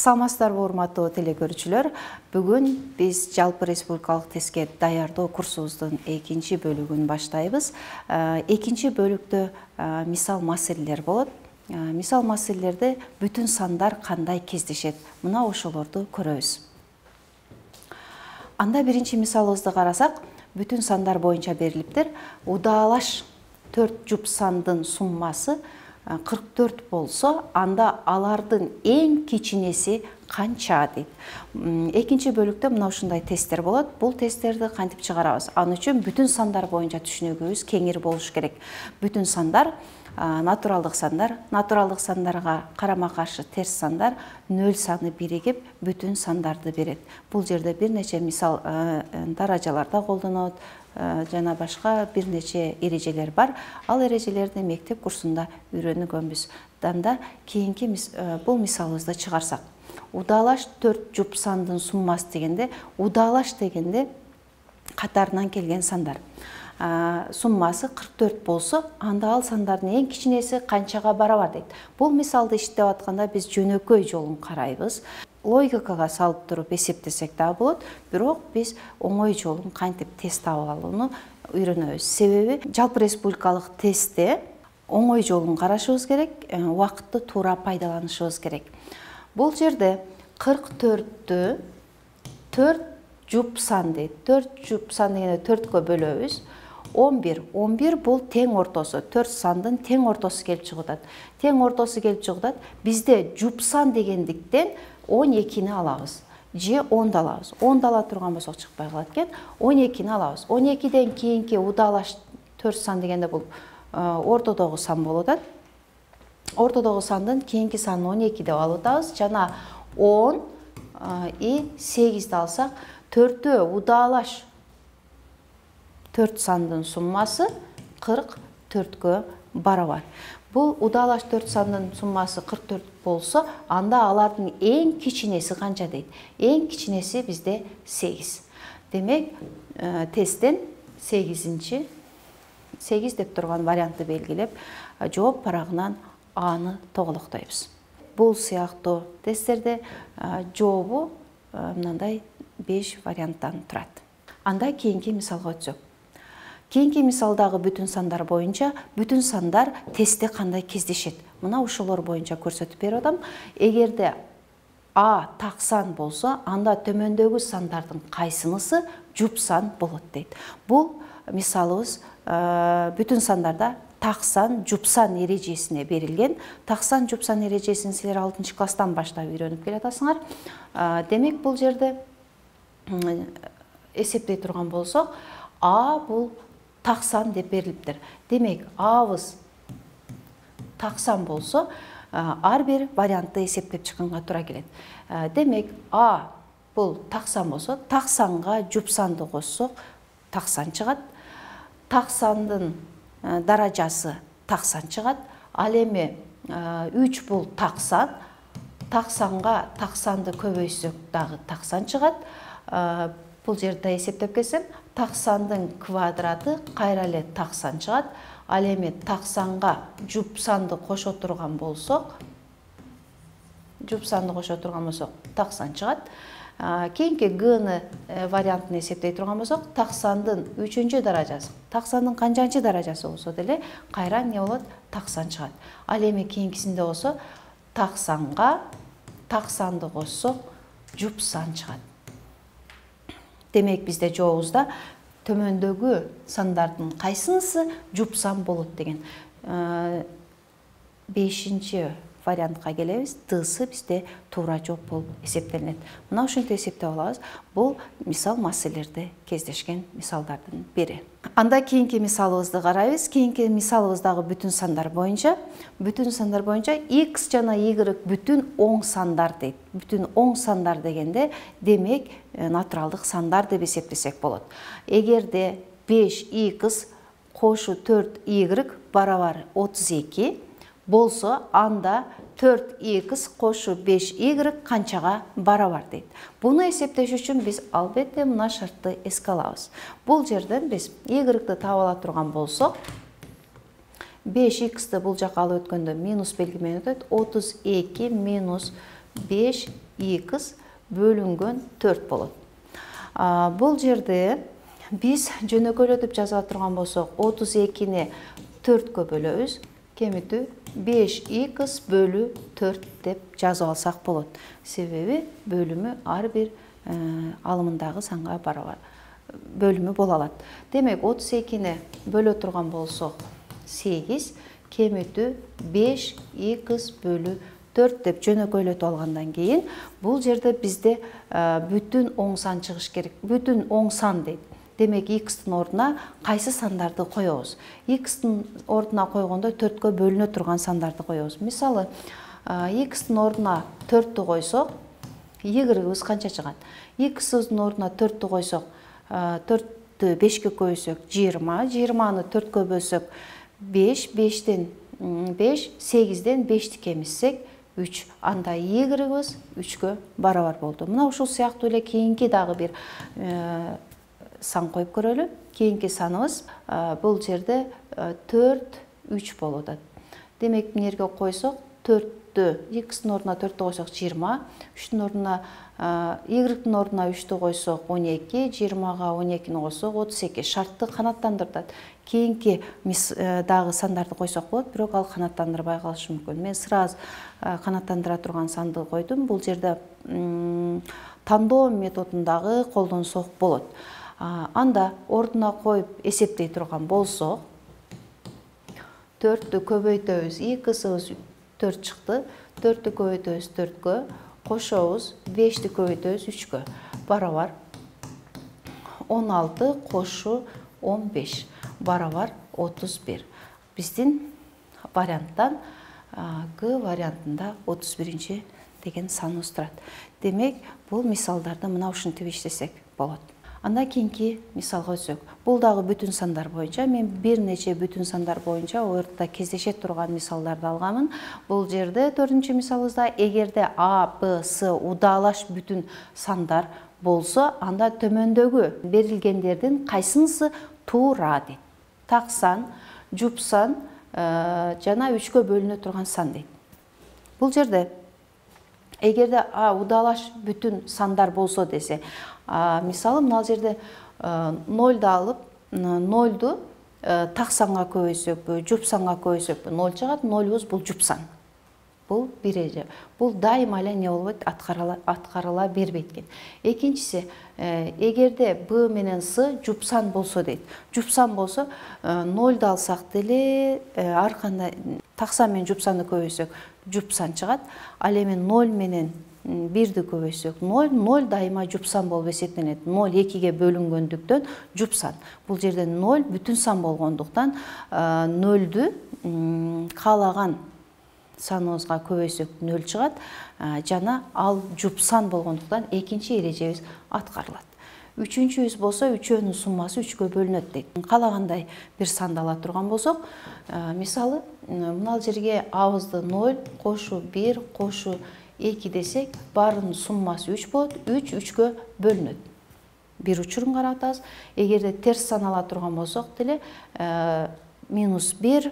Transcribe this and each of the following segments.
Саламатсыздарбы, урматтуу телекөрүүчүлөр. Бүгүн биз жалпы республикалык тестке даярдоо курсубуздун экинчи бөлүгүн баштайбыз. Экинчи бөлүктө мисал маселелер болот. Мисал маселелерде бүтүн сандар кандай кездешет? Мына ошолорду көрөбүз. Анда биринчи мисалыбызды карасак, бүтүн сандар боюнча берилиптир. Удаалаш 4 жуп сандын суммасы 44 болсо, анда алардын эң кичинеси канча дейт. Экинчи бөлүктө мына ушундай тесттер болот. Бул тесттерди кантип чыгарабыз? Ал үчүн бүтүн сандар боюнча түшүнүгүбүз кеңири болуш керек. Бүтүн сандар, натуралдык сандарга карама каршы терс сандар 0 саны биригип бүтүн сандарды берет. Бул жерде бир нече мисал даражаларда колдонот, жана башка бир нече эрежелер бар. Ал эрежелерди мектеп курсунда үйрөнгөнбүз. Данда кийинки бул мисалыбызды чыгарсак, удаалаш 4 жуп сандын суммасы дегенде, удаалаш дегенде катарынан келген сандар. Суммасы 44 болсо, анда ал сандардын эң кичинеси канчага барабар дейт. Бул мисалды иштеп атканда биз жөнөкөй жолун карайбыз. Логикага салып туруп эсептесек да болот, бирок биз оңой жолун кантип тест таап алууну үйрөнөбүз. Себеби жалпы республикалык тестте оңой жолун карашыбыз керек, убакытты туура пайдаланышыбыз керек. Бул жерде 44-тү 4 жуп сан дейт. 4 жуп сан дегенде 4кө бөлөбүз. 11 бул тең ортосу, 4 сандын тең ортосу келип чыгат. Тең ортосу келип чыгат. Бизде жуп сан дегендиктен 12-ни алабыз. Же 10-ды алабыз. 10-ды ала турган болсок чыкпай калат экен. 12-ни алабыз. 12-ден кийинки удаалаш 4 сан дегенде бул ортодогу сан болуп атат. Ортодогу сандын кийинки санын 12 деп алып атабыз. Жана 10 и 8-ди алсак, 4-тө удаалаш 4 сандын суммасы 44кө барабар. Бул удаалаш 4 сандын суммасы 44 болсо, анда алардын эң кичинеси канча дейт? Эң кичинеси бизде 8. Демек, тесттен 8 деп турган вариантты белгилеп, жооп парагынан Аны тоголоктойбуз. Бул сыяктуу тесттерде жообу мындай 5 варианттан турат. Анда кийинки мисалга өтсөк. Кийинки мисалдагы бүтүн сандар боюнча бүтүн сандар тестте кандай кездешет? Мына ушулар боюнча көрсөтүп берип атам. Эгерде А так сан болсо, анда төмөндөгү сандардын кайсынысы жуп сан болот дейт. Бул мисалыбыз бүтүн сандарда так сан, жуп сан эрежесине берилген. Так сан, жуп сан эрежесин силер 6-класстан баштап үйрөнүп келатасыңар. Демек бул жерде эсептей турган болсок, А бул так сан деп берилиптир. Демек, A'быз так сан болсо, ар бир вариантты эсептеп чыкканга туура келет. Демек, А бул так сан болсо, так санга жуп санды коссок, так сан чыгат. Так сандын даражасы так сан чыгат. Ал эми 3 бул так сан. Так санга так санды көбөйсөк дагы так сан чыгат. Бул жерде эсептеп келсем, так сандын квадраты кайра эле так сан чыгат. Ал эми так санга жуп санды кошо турган болсок, так сан чыгат. Кийинки Г'ны вариантын эсептей турган болсок, так сандын 3-чү даражасы, так сандын канчанчы даражасы болсо деле кайра эмне болот? Так сан чыгат. Ал эми кийинкисинде болсо, так санга так санды коссок, жуп сан чыгат. Демек, бизде жообузда төмөндөгү сандардын кайсынысы жуп сан болот деген. 5-чи вариантка келебиз. Дсы бизде туура жооп болуп эсептелинет. Мына ушинтип эсептеп алабыз. Бул мисал маселелерде кездешкен мисалдардын бири. Анда кийинки мисалыбызды карайбыз. Кийинки мисалыбыздагы бүтүн сандар боюнча x жана y бүтүн оң сандар дейт. Бүтүн оң сандар дегенде, демек, натуралдык сандар деп эсептесек болот. Эгерде 5x кошу 4y барабар 32 болсо, анда 4х кошу 5y канчага барабар дейт. Буну эсептеш үчүн биз албетте мына шартты эске алабыз. Бул жерден биз y-ды таап ала турган болсок, 5х-ты бул жака алып өткөндө минус белги менен өтөт. 32 минус 5х бөлүнгөн 4 болот. Бул жерде биз жөнөкөйлөтүп жаза турган болсок, 32-ни 4кө бөлөбүз. Кемитүү 5х бөлү 4 деп жазып алсак болот. Себеби бөлүмү ар бир алымындагы санга барабар бөлүмү боло алат. Демек 32-ни бөлө турган болсок 8, кемитүү 5х бөлү 4 деп жөнөкөйлөтүп алгандан кийин бул жерде бизде бүтүн оң сан чыгыш керек. Бүтүн оң сан дейт. Демек, x-тын ордуна кайсы сандарды коебуз? X-тын ордуна койгондо 4кө бөлүнө турган сандарды коебуз. Мисалы, x-тын ордуна 4-тү койсок, y-ыбыз канча чыгат? X-тын ордуна 4-тү койсок, 4-тү 5-ке көбөйсөк 20, 20-ны 4-кө бөлсөк 5, 5-тен 5, 8-ден 5-ти кемиссек 3. Анда y-ыбыз 3-кө барабар болду. Мына ушул сыяктуу эле кийинки дагы бир сан коюп көрөлү. Кийинки саныбыз бул жерде 4, 3 болуп атат. Демек, мына жерге койсок, 4-тү x-тын ордуна 4-тү койсок 20, 3-түн ордуна y-тын ордуна 3-тү койсок 12, 20-га 12-ни койсок 32. Шартты канаттандырат. Кийинки дагы сандарды койсок болот, бирок ал канаттандырбай калышы мүмкүн. Мен сразу канаттандыра турган санды койдум. Бул жерде тандоо методундагы колдонсок болот. Анда ордуна коюп эсептей турган болсок, 4-тү көбөйтөбүз, x-ыбыз 4 чыкты, 4-тү көбөйтөбүз 4кө, кошобуз 5-ти көбөйтөбүз 3кө, барабар 16 кошу 15, барабар 31. Биздин варианттан Г вариантында 31-чи деген саныбыз турат. Демек, бул мисалдарды мына ушинтип иштесек болот. Анда кийинки мисалга өтсөк. Бул дагы бүтүн сандар боюнча. Мен бир нече бүтүн сандар боюнча ордуда кездеше турган мисалдарды алганмын. Бул жерде 4-чү мисалыбызда эгерде А, Б, С удаалаш бүтүн сандар болсо, анда төмөндөгү берилгендердин кайсынысы туура дейт. Так сан, жуп сан жана 3кө бөлүнө турган сан дейт. Бул жерде эгерде А удаалаш бүтүн сандар болсо десе, мисалы мына жерде 0-ду алып, 0-ду так санга көбөйсөкпү, жуп санга көбөйсөкпү, 0 чыгат. 0-убуз бул жуп сан. Бул бир эже. Бул дайыма эле не болбойт, аткарыла бербейт экен. Экинчиси, эгерде Б менен С жуп сан болсо дейт. Жуп сан болсо 0-ду алсак деле ар кандай так сан менен жуп санды көбөйсөк жуп сан чыгат. Ал эми 0 менен 1-ди көбөйсөк 0, 0 дайыма жуп сан болуп эсептелет. 0 2-ге бөлүнгөндүктөн жуп сан. Бул жерде 0 бүтүн сан болгондуктан 0-ду каалаган саныбызга көбөйсөк 0 чыгат, жана ал жуп сан болгондуктан экинчи эрежебиз аткарылат. Үчүнчүбүз болсо, үчөөнүн суммасы 3кө бөлүнөт дейт. Каалагандай бир санды ала турган болсок, мисалы, мына жерге абызды 0 кошу 1 кошу 2 десек, баарынын суммасы 3 болот. 3 3кө бөлүнөт. Бир учурун карап атабыз. Эгерде терс сан ала турган болсок деле, минус 1,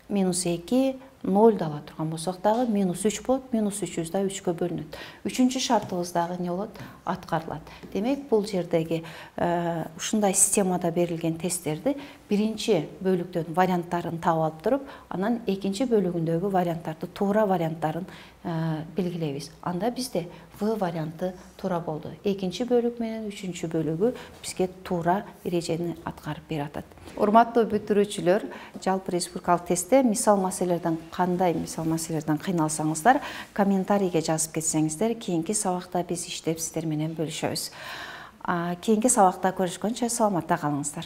минус 2, 0 ала турган болсок дагы минус 3 болот. Минус 3 да 3кө бөлүнөт. Үчүнчү шартыбыз дагы не болот? Аткарылат. Демек, бул жердеги ушундай системада берилген тесттерди биринчи бөлүктөн варианттарын таап алып туруп, анан экинчи бөлүгүндөгү варианттарды, туура варианттарын белгилейбиз. Анда бизде В варианты туура болду. Экинчи бөлүк менен үчүнчү бөлүгү бизге туура эрежени аткарып берип атат. Урматтуу бүтүрүүчүлөр, жалпы республикалык тестте мисал маселелерден кандай мисал маселелерден кыйналсаңыздар, комментарийге жазып кетсеңиздер, кийинки сабакта биз иштеп сиздер менен бөлүшөбүз. Кийинки сабакта көрүшкөнчө саламатта калыңыздар.